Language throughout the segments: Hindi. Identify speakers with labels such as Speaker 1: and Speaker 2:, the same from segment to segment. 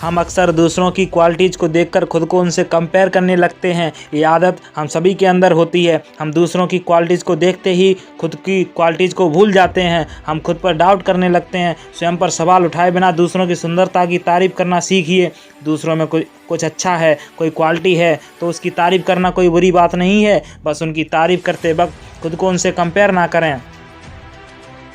Speaker 1: हम अक्सर दूसरों की क्वालिटीज़ को देखकर खुद को उनसे कंपेयर करने लगते हैं। ये आदत हम सभी के अंदर होती है। हम दूसरों की क्वालिटीज़ को देखते ही खुद की क्वालिटीज़ को भूल जाते हैं। हम खुद पर डाउट करने लगते हैं। स्वयं पर सवाल उठाए बिना दूसरों की सुंदरता की तारीफ़ करना सीखिए। दूसरों में कुछ अच्छा है, कोई क्वालिटी है तो उसकी तारीफ़ करना कोई बुरी बात नहीं है। बस उनकी तारीफ़ करते वक्त खुद को उनसे कंपेयर ना करें।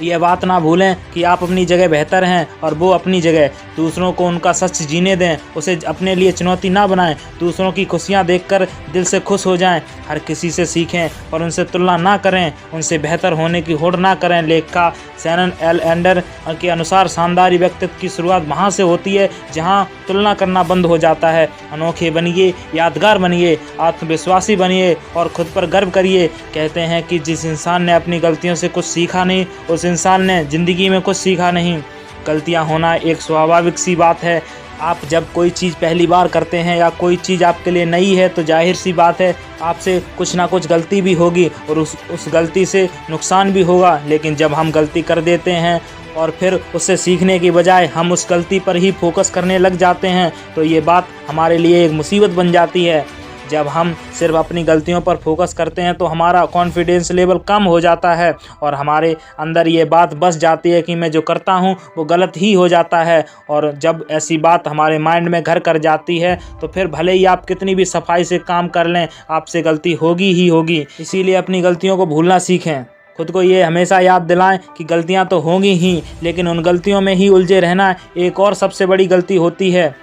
Speaker 1: यह बात ना भूलें कि आप अपनी जगह बेहतर हैं और वो अपनी जगह। दूसरों को उनका सच जीने दें, उसे अपने लिए चुनौती ना बनाएं। दूसरों की खुशियां देखकर दिल से खुश हो जाएं। हर किसी से सीखें और उनसे तुलना ना करें। उनसे बेहतर होने की होड़ ना करें। लेखिका शैनन एल एंडर के अनुसार शानदार व्यक्तित्व की शुरुआत वहाँ से होती है जहाँ तुलना करना बंद हो जाता है। अनोखे बनिए, यादगार बनिए, आत्मविश्वासी बनिए और खुद पर गर्व करिए। कहते हैं कि जिस इंसान ने अपनी गलतियों से कुछ सीखा नहीं, उस इंसान ने ज़िंदगी में कुछ सीखा नहीं। गलतियां होना एक स्वाभाविक सी बात है। आप जब कोई चीज़ पहली बार करते हैं या कोई चीज़ आपके लिए नई है तो जाहिर सी बात है आपसे कुछ ना कुछ गलती भी होगी और उस गलती से नुकसान भी होगा। लेकिन जब हम गलती कर देते हैं और फिर उससे सीखने की बजाय हम उस गलती पर ही फोकस करने लग जाते हैं तो ये बात हमारे लिए एक मुसीबत बन जाती है। जब हम सिर्फ अपनी गलतियों पर फोकस करते हैं तो हमारा कॉन्फिडेंस लेवल कम हो जाता है और हमारे अंदर ये बात बस जाती है कि मैं जो करता हूँ वो गलत ही हो जाता है। और जब ऐसी बात हमारे माइंड में घर कर जाती है तो फिर भले ही आप कितनी भी सफाई से काम कर लें, आपसे गलती होगी ही होगी। इसीलिए अपनी गलतियों को भूलना सीखें। खुद को ये हमेशा याद दिलाएं कि गलतियाँ तो होंगी ही, लेकिन उन गलतियों में ही उलझे रहना एक और सबसे बड़ी गलती होती है।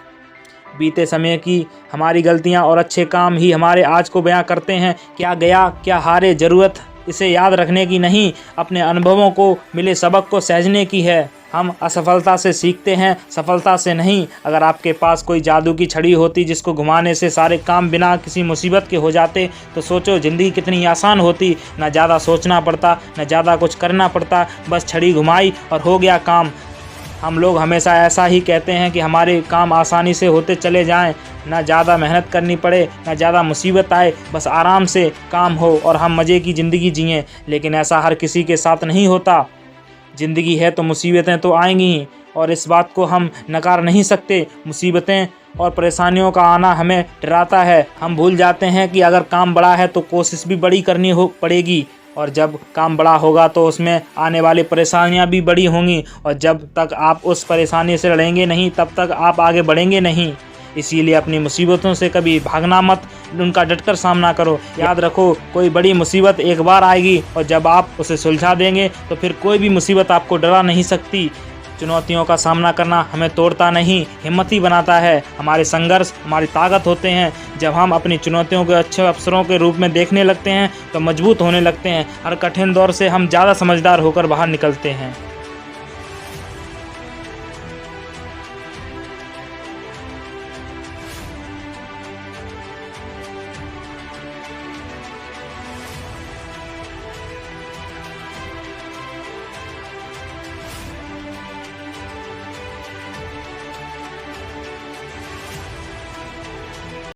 Speaker 1: बीते समय की हमारी गलतियां और अच्छे काम ही हमारे आज को बयां करते हैं। क्या गया क्या हारे, ज़रूरत इसे याद रखने की नहीं, अपने अनुभवों को मिले सबक को सहेजने की है। हम असफलता से सीखते हैं, सफलता से नहीं। अगर आपके पास कोई जादू की छड़ी होती जिसको घुमाने से सारे काम बिना किसी मुसीबत के हो जाते तो सोचो ज़िंदगी कितनी आसान होती। न ज़्यादा सोचना पड़ता, न ज़्यादा कुछ करना पड़ता, बस छड़ी घुमाई और हो गया काम। हम लोग हमेशा ऐसा ही कहते हैं कि हमारे काम आसानी से होते चले जाएं, ना ज़्यादा मेहनत करनी पड़े, ना ज़्यादा मुसीबत आए, बस आराम से काम हो और हम मज़े की ज़िंदगी जिएं। लेकिन ऐसा हर किसी के साथ नहीं होता। ज़िंदगी है तो मुसीबतें तो आएंगी ही और इस बात को हम नकार नहीं सकते। मुसीबतें और परेशानियों का आना हमें डराता है। हम भूल जाते हैं कि अगर काम बड़ा है तो कोशिश भी बड़ी करनी पड़ेगी और जब काम बड़ा होगा तो उसमें आने वाली परेशानियां भी बड़ी होंगी और जब तक आप उस परेशानी से लड़ेंगे नहीं तब तक आप आगे बढ़ेंगे नहीं। इसीलिए अपनी मुसीबतों से कभी भागना मत, उनका डटकर सामना करो। याद रखो, कोई बड़ी मुसीबत एक बार आएगी और जब आप उसे सुलझा देंगे तो फिर कोई भी मुसीबत आपको डरा नहीं सकती। चुनौतियों का सामना करना हमें तोड़ता नहीं, हिम्मती बनाता है। हमारे संघर्ष हमारी ताकत होते हैं। जब हम अपनी चुनौतियों को अच्छे अवसरों के रूप में देखने लगते हैं तो मजबूत होने लगते हैं। हर कठिन दौर से हम ज़्यादा समझदार होकर बाहर निकलते हैं।